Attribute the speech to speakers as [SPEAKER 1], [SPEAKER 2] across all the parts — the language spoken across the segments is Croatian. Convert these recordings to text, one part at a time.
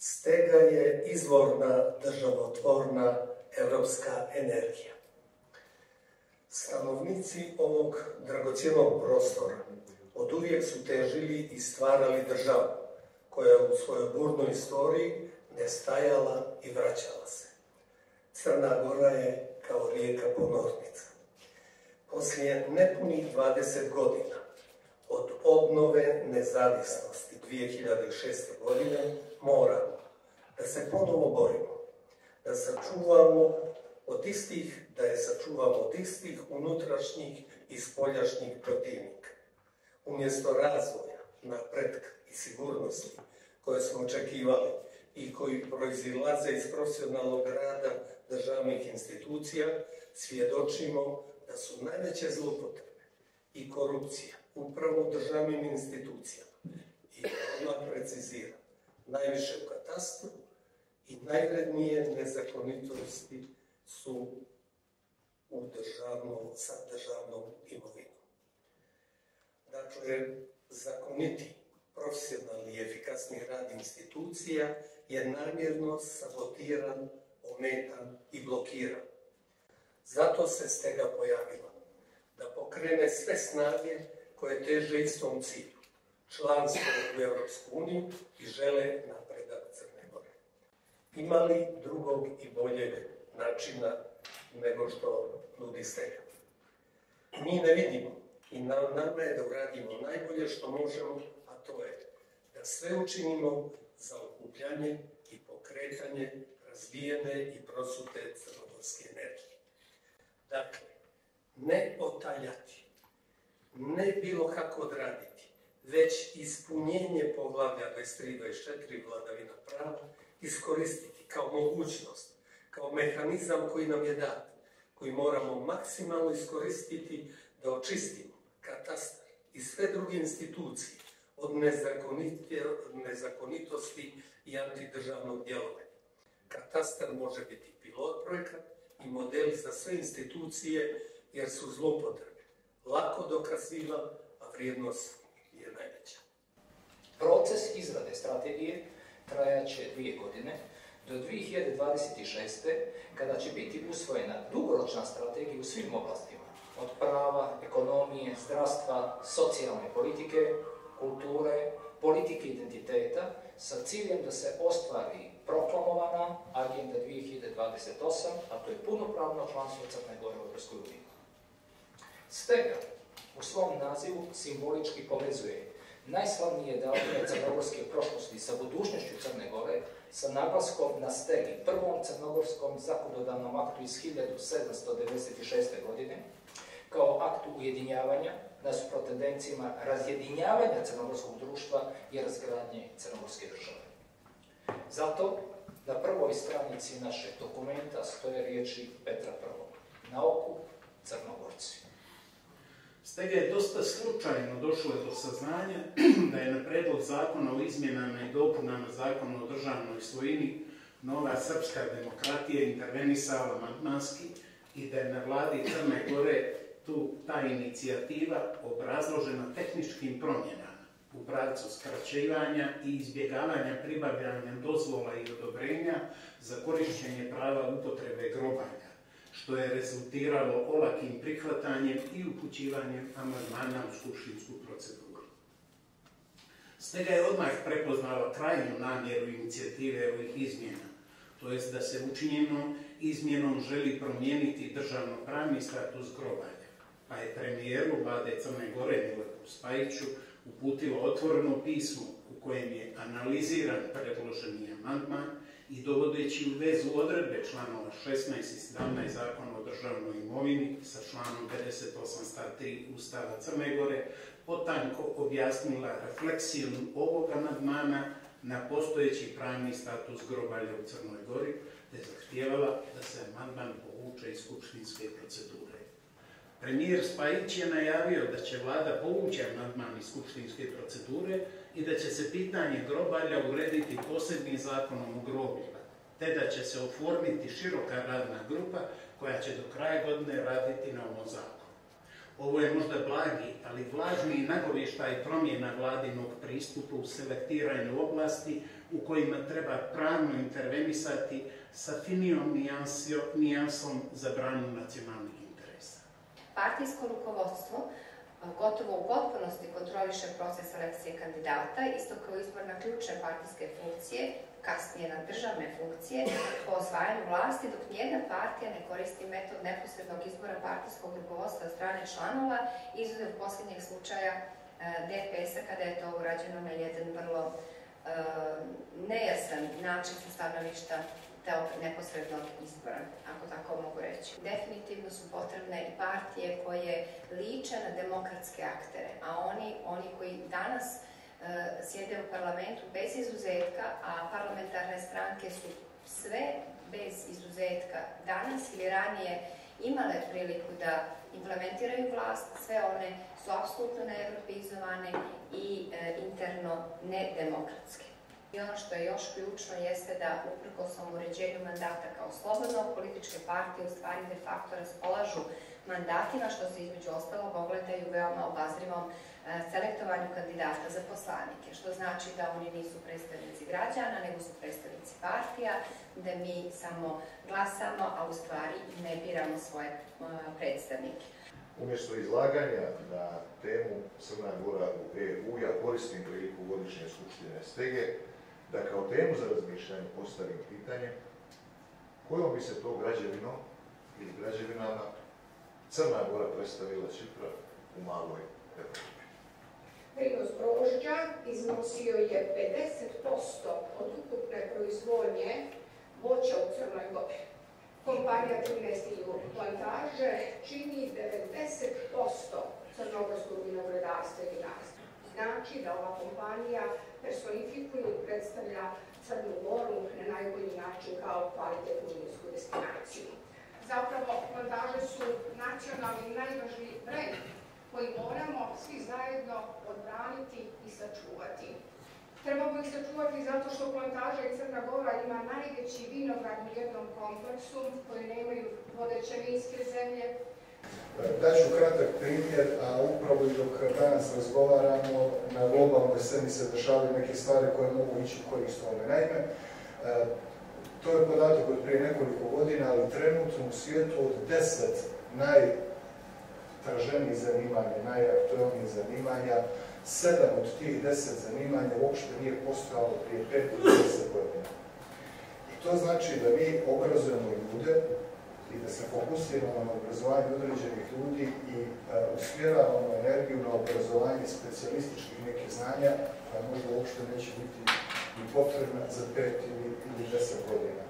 [SPEAKER 1] Stega je izvorna državotvorna evropska energija. Stanovnici ovog dragocjenog prostora od uvijek su težili i stvarali državu koja u svojoj burnoj istoriji nestajala i vraćala se. Crna Gora je kao rijeka ponornica. Poslije nepunih 20 godina od obnove nezavisnosti 2006. godine moramo da se ponovo borimo, da je sačuvamo od istih unutrašnjih i spoljašnjih protivnika. Umjesto razvoja, napretka i sigurnosti koje smo očekivali i koji proizilaze iz profesionalnog rada državnih institucija, svjedočimo da su najveće zloupotrebe i korupcija upravo u državnim institucijama. I odmah preciziram, najviše u katastru i najvrednije nezakonitosti su sa državnom imovinom. Dakle, zakoniti, profesionalni i efikasni rad institucija je namjerno sabotiran, ometan i blokiran. Zato se Stega pojavila da pokrene sve snage koje teže istom cilju, članstvo u Europsku uniju i žele napredak Crne Gore. Ima li drugog i boljeg načina nego što nudi Stega? Mi ne vidimo i nama je da uradimo najbolje što možemo, a to je da sve učinimo za okupljanje i pokretanje razvijene i prosute crnogorske energije. Dakle, ne otaljati, ne bilo kako odraditi, već ispunjenje poglavlja 23-24 vladavina prava iskoristiti kao mogućnost, kao mehanizam koji nam je dat, koji moramo maksimalno iskoristiti da očistimo katastar i sve druge institucije od nezakonitosti i antidržavnog djelovanja. Katastar može biti pilot projekat i model za sve institucije jer su zloupotrebe lako dokaziva, a vrijednost je najveća.
[SPEAKER 2] Proces izrade strategije trajaće 2 godine do 2026. kada će biti usvojena dugoročna strategija u svim oblastima, od prava, ekonomije, zdravstva, socijalne politike, kulture, politike identiteta, sa ciljem da se ostvari proklamovana Agenda 2028, a to je punopravno članstvo Crne Gore u Europskoj uniji. Stega u svom nazivu simbolički povezuje najslavnije datume crnogorske prošlosti sa budućnošću Crne Gore, sa naglaskom na stegi, prvom crnogorskom zakonodavnom aktu iz 1796. godine, kao aktu ujedinjavanja, nasuprot tendencijama razjedinjavanja crnogorskog društva i razgradnje crnogorske države. Zato na prvoj stranici našeg dokumenta stoje riječi Petra I. Na oku Crnogorci.
[SPEAKER 3] Stega je dosta slučajno došlo do saznanja da je na predlog zakona o izmjenama i dopunama zakona o državnoj svojini Nova srpska demokratija intervenisala amandmanski i da je na vladi Crne Gore ta inicijativa obrazložena tehničkim promjenama u pravcu skraćivanja i izbjegavanja pribavljanja dozvola i odobrenja za korištenje prava upotrebe grobanja, što je rezultiralo olakim prihvatanjem i upućivanjem amandmana u skupštinsku proceduru. Stega je odmah prepoznala krajnju namjeru inicijative ovih izmjena, to jest da se učinjenom izmjenom želi promijeniti državno-pravni status grobanja, pa je premijeru vlade Crne Gore Miletu Spajiću uputilo otvoreno pismo u kojem je analiziran predloženi amandman i dovodeći u vezu odredbe članova 16 i 17 Zakona o državnoj imovini sa članom 58 stav 3 Ustava Crne Gore potanko objasnila refleksijom ovog amandmana na postojeći pravni status grobalja u Crnoj Gori, te zahtijevala da se amandman povuče iz skupštinske procedure. Premijer Spajić je najavio da će vlada povući amandman iz skupštinske procedure i da će se pitanje grobalja urediti posebnim zakonom o grobljima, te da će se oformiti široka radna grupa koja će do kraja godine raditi na ovom zakonu. Ovo je možda blagi, ali vlažni nagovještaj promjena vladinog pristupa u selektiranju oblasti u kojima treba pravno intervenisati sa finijom nijansom za branu nacionalnih interesa.
[SPEAKER 4] Partijsko rukovodstvo gotovo u potpunosti kontroliše proces selekcije kandidata, isto kao izbor na ključne partijske funkcije, kasnije na državne funkcije, po osvajanju vlasti, dok nijedna partija ne koristi metod neposrednog izbora partijskog rukovodstva od strane članova, izuzev posljednjeg slučaja DPS-a, kada je to urađeno na jedan vrlo nejasan način sa stanovišta tog neposrednog izbora, ako tako mogu reći. Definitivno su potrebne i partije koje liče na demokratske aktere, a oni koji danas sjede u parlamentu bez izuzetka, a parlamentarne stranke su sve bez izuzetka danas ili ranije imale priliku da implementiraju vlast, sve one su apsolutno neevropizovane i interno nedemokratske. I ono što je još ključno jeste da uprkos uređenju mandata kao slobodno, političke partije u stvari de facto raspolažu mandatima, što se između ostalog ogledaju veoma obazrivom selektovanju kandidata za poslanike, što znači da oni nisu predstavnici građana, nego su predstavnici partija, da mi samo glasamo, a u stvari ne biramo svoje predstavnike.
[SPEAKER 5] Umjesto izlaganja na temu Crna Gora u EU, ja koristim priliku godišnje skupštine Stege da kao temu za razmišljanje postavim pitanje kojom bi se to građevinom ili građevinama Crna Gora predstavila sutra u maloj Evropi.
[SPEAKER 6] Prinos grožđa iznosio je 50% od ukupne proizvodnje voća u Crnoj Gori. Kompanija 13. plantaže čini 90% crnogorskog vinogradarstva i vinarstva. Znači da ova kompanija personifikuje i predstavlja Crnu Goru na najbolji način kao kvalitetnu vinsku destinaciju. Zapravo, plantaže su nacionalni i najvažniji brend koji moramo svi zajedno odbraniti i sačuvati. Trebamo ih sačuvati zato što plantaža i Crna Gora ima najveći vinograd u jednom kompleksu koji nemaju vodeće vinske zemlje.
[SPEAKER 7] Daću kratak primjer, a upravo i dok danas razgovaramo, na globalnoj sceni se dešavaju neke stvari koje mogu ići u korist ovome. Naime, to je podatak od prije nekoliko godina, ali trenutno u svijetu od 10 najtraženijih zanimanja, najaktuelnijih zanimanja, 7 od tih 10 zanimanja uopšte nije postojalo prije 5 do 10 godina. I to znači da mi obrazujemo ljude i da se fokusiramo na obrazovanje određenih ljudi i usmjeravamo energiju na obrazovanje specijalističkih nekih znanja, koja možda uopšte neće biti i potrebna za 5 ili 10 godina.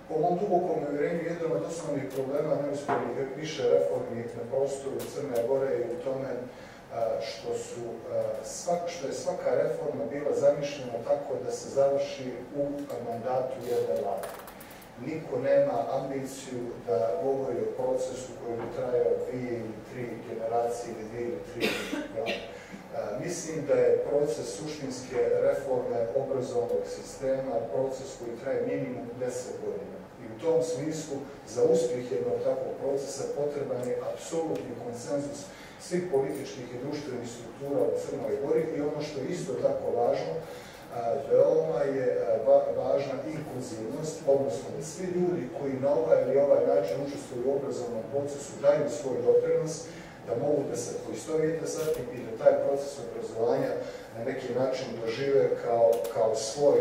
[SPEAKER 7] Po mom dubokom uvjerenju, jedan od osnovnih problema neuspjelih više reformi na prostoru Crne Gore je u tome što je svaka reforma bila zamišljena tako da se završi u mandatu jedne vlade. Niko nema ambiciju da govori o procesu koji bi trajao 2 ili 3 generacije ili 2 ili 3 vlade. Mislim da je proces suštinske reforme obrazovnog sistema proces koji traje minimum 10 godina. I u tom smislu za uspjeh jednog takvog procesa potreban je apsolutni konsenzus svih političkih i društvenih struktura u Crnoj Gori i ono što je isto tako važno, veoma je važna inkluzivnost, odnosno da svi ljudi koji na ovaj ili ovaj način učestvuju u obrazovnom procesu daju svoj doprinos, da mogu da se poistovijete sa tim i da taj proces obrazovanja na neki način dožive kao svoj,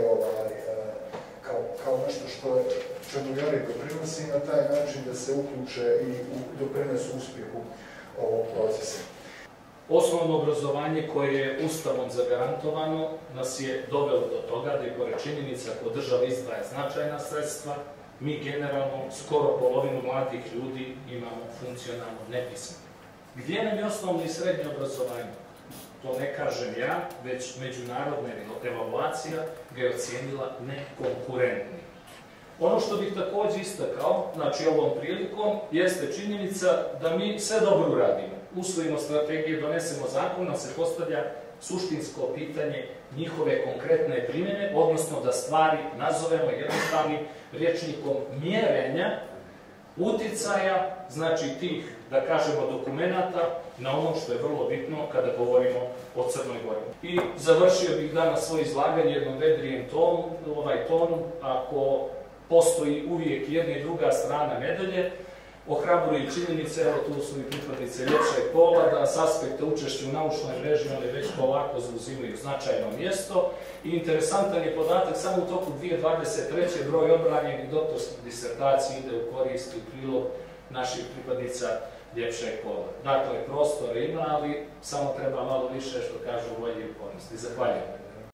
[SPEAKER 7] kao nešto što čemu oni doprinosi i na taj način da se uključe i doprinesu uspjehu ovog procesa.
[SPEAKER 8] Osnovno obrazovanje koje je Ustavom zagarantovano nas je dovelo do toga da je pored činjenica ako država izdvaja značajna sredstva, mi generalno skoro polovinu mladih ljudi imamo funkcionalno nepismeno. Gdje nam je osnovno i srednje obrazovanje? To ne kažem ja, već međunarodna evaluacija ga je ocijenila nekonkurentnim. Ono što bih također istakao, znači ovom prilikom, jeste činjenica da mi sve dobro uradimo. Usvojimo strategije, donesemo zakon, nam se postavlja suštinsko pitanje njihove konkretne primjene, odnosno da stvari nazovemo jednostavnim rječnikom mjerenja uticaja, znači tih, da kažemo, dokumenata na ono što je vrlo bitno kada govorimo o Crnoj Gori. I završio bih danas svoje izlaganje jednom vedrijem tonu, ako postoji uvijek jedna i druga strana medalje, ohrabruje i činjenice, evo tu su i pripadnice ljepšeg pola, da s aspekta učešća u naučnoj mreži one već polako zauzimaju značajno mjesto. I interesantan je podatak, samo u toku 2023. broj odbranjenih doktorskih disertacija ide u korist i u prilog naših pripadnica ljepšeg pola. Dakle, prostora ima, ali samo treba malo više, što kažu, volje i upornosti. Zahvaljujem.